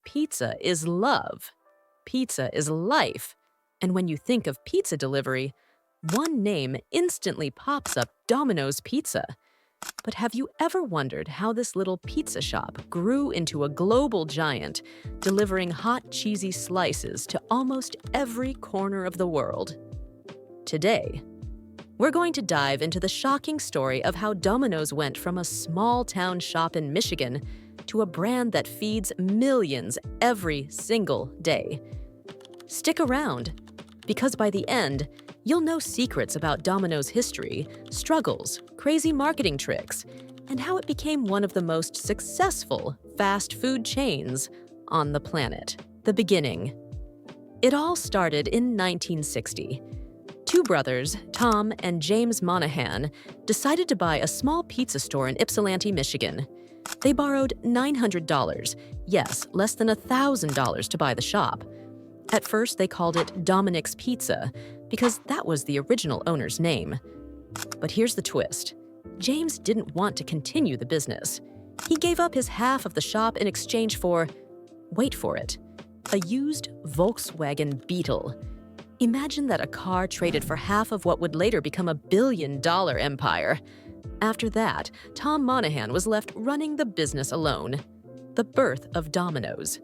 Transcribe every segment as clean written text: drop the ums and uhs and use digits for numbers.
Pizza is love. Pizza is life. And when you think of pizza delivery, one name instantly pops up: Domino's Pizza. But have you ever wondered how this little pizza shop grew into a global giant, delivering hot, cheesy slices to almost every corner of the world? Today, we're going to dive into the shocking story of how Domino's went from a small-town shop in Michigan to a brand that feeds millions every single day. Stick around, because by the end, you'll know secrets about Domino's history, struggles, crazy marketing tricks, and how it became one of the most successful fast food chains on the planet. The beginning. It all started in 1960. Two brothers, Tom and James Monahan, decided to buy a small pizza store in Ypsilanti, Michigan. They borrowed $900, yes, less than $1,000 to buy the shop. At first, they called it Dominic's Pizza because that was the original owner's name. But here's the twist. James didn't want to continue the business. He gave up his half of the shop in exchange for, wait for it, a used Volkswagen Beetle. Imagine that a car traded for half of what would later become a billion-dollar empire. After that, Tom Monahan was left running the business alone. The birth of Domino's.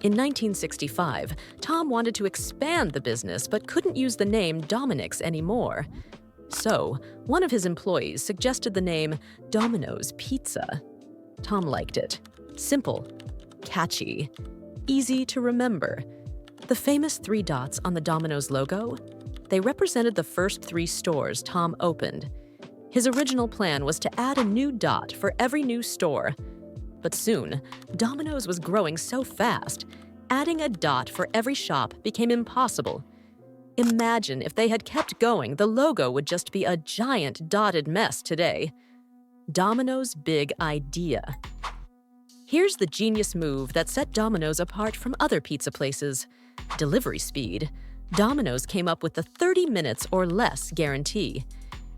In 1965, Tom wanted to expand the business but couldn't use the name Dominic's anymore. So, one of his employees suggested the name Domino's Pizza. Tom liked it. Simple, catchy, easy to remember. The famous 3 dots on the Domino's logo? They represented the first 3 stores Tom opened. His original plan was to add a new dot for every new store. But soon, Domino's was growing so fast, adding a dot for every shop became impossible. Imagine if they had kept going, the logo would just be a giant dotted mess today. Domino's big idea. Here's the genius move that set Domino's apart from other pizza places. Delivery speed. Domino's came up with the 30 minutes or less guarantee.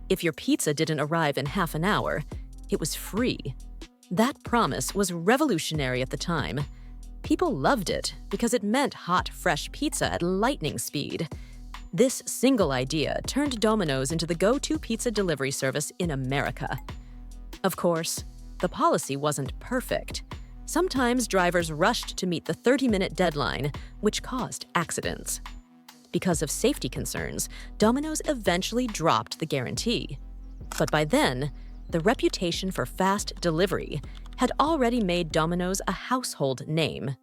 If your pizza didn't arrive in half an hour, it was free. That promise was revolutionary at the time. People loved it because it meant hot, fresh pizza at lightning speed. This single idea turned Domino's into the go-to pizza delivery service in America. Of course, the policy wasn't perfect. Sometimes drivers rushed to meet the 30-minute deadline, which caused accidents. Because of safety concerns, Domino's eventually dropped the guarantee. But by then, the reputation for fast delivery had already made Domino's a household name.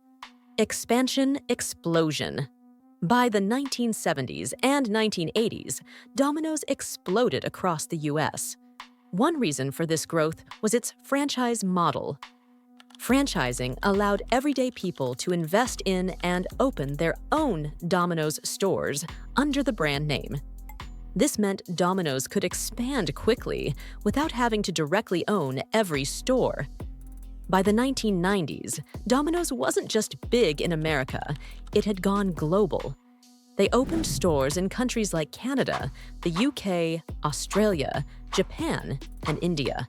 Expansion explosion. By the 1970s and 1980s, Domino's exploded across the U.S. One reason for this growth was its franchise model. Franchising allowed everyday people to invest in and open their own Domino's stores under the brand name. This meant Domino's could expand quickly without having to directly own every store. By the 1990s, Domino's wasn't just big in America, it had gone global. They opened stores in countries like Canada, the UK, Australia, Japan, and India.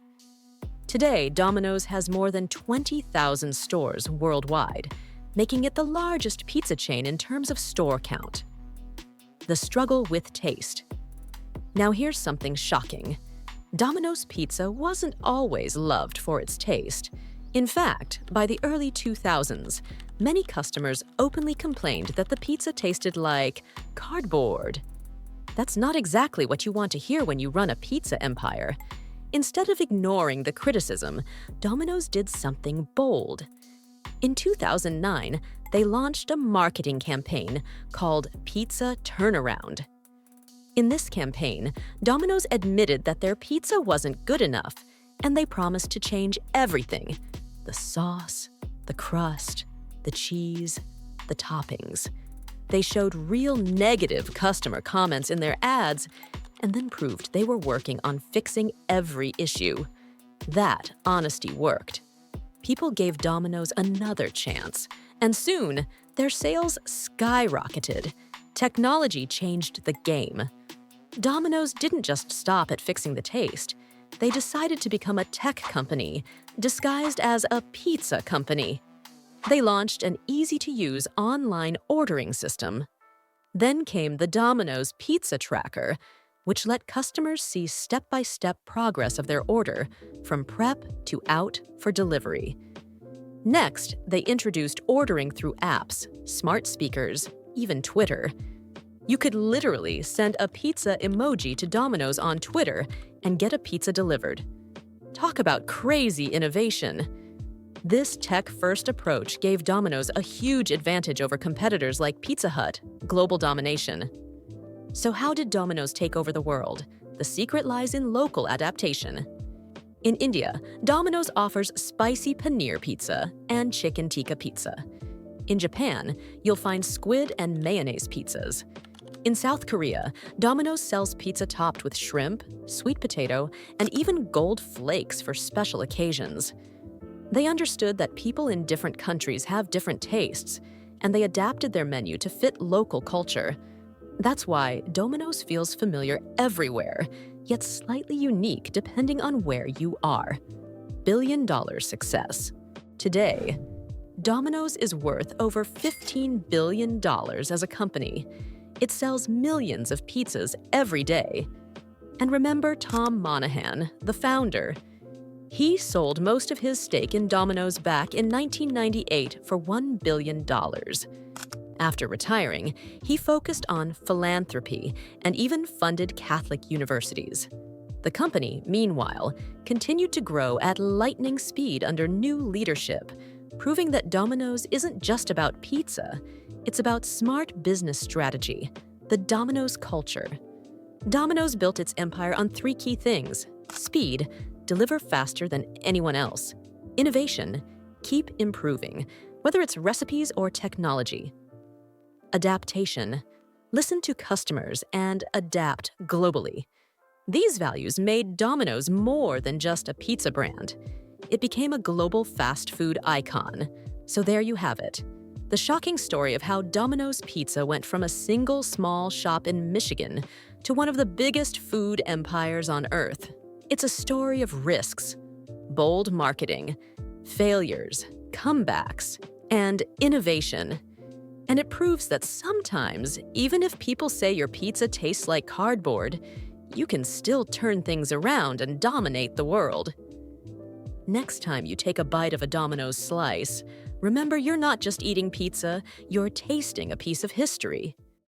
Today, Domino's has more than 20,000 stores worldwide, making it the largest pizza chain in terms of store count. The struggle with taste. Now here's something shocking. Domino's Pizza wasn't always loved for its taste. In fact, by the early 2000s, many customers openly complained that the pizza tasted like cardboard. That's not exactly what you want to hear when you run a pizza empire. Instead of ignoring the criticism, Domino's did something bold. In 2009, they launched a marketing campaign called Pizza Turnaround. In this campaign, Domino's admitted that their pizza wasn't good enough, and they promised to change everything: the sauce, the crust, the cheese, the toppings. They showed real negative customer comments in their ads and then proved they were working on fixing every issue. That honesty worked. People gave Domino's another chance, and soon, their sales skyrocketed. Technology changed the game. Domino's didn't just stop at fixing the taste. They decided to become a tech company, disguised as a pizza company. They launched an easy-to-use online ordering system. Then came the Domino's Pizza Tracker, which let customers see step-by-step progress of their order from prep to out for delivery. Next, they introduced ordering through apps, smart speakers, even Twitter. You could literally send a pizza emoji to Domino's on Twitter and get a pizza delivered. Talk about crazy innovation. This tech-first approach gave Domino's a huge advantage over competitors like Pizza Hut, global domination. So how did Domino's take over the world? The secret lies in local adaptation. In India, Domino's offers spicy paneer pizza and chicken tikka pizza. In Japan, you'll find squid and mayonnaise pizzas. In South Korea, Domino's sells pizza topped with shrimp, sweet potato, and even gold flakes for special occasions. They understood that people in different countries have different tastes, and they adapted their menu to fit local culture. That's why Domino's feels familiar everywhere, yet slightly unique depending on where you are. Billion-dollar success. Today, Domino's is worth over $15 billion as a company. It sells millions of pizzas every day. And remember Tom Monahan, the founder. He sold most of his stake in Domino's back in 1998 for $1 billion. After retiring, he focused on philanthropy and even funded Catholic universities. The company, meanwhile, continued to grow at lightning speed under new leadership, proving that Domino's isn't just about pizza, it's about smart business strategy, the Domino's culture. Domino's built its empire on three key things: speed, deliver faster than anyone else; innovation, keep improving, whether it's recipes or technology; adaptation, listen to customers and adapt globally. These values made Domino's more than just a pizza brand. It became a global fast food icon. So there you have it. The shocking story of how Domino's Pizza went from a single small shop in Michigan to one of the biggest food empires on Earth. It's a story of risks, bold marketing, failures, comebacks, and innovation. And it proves that sometimes, even if people say your pizza tastes like cardboard, you can still turn things around and dominate the world. Next time you take a bite of a Domino's slice, remember you're not just eating pizza, you're tasting a piece of history.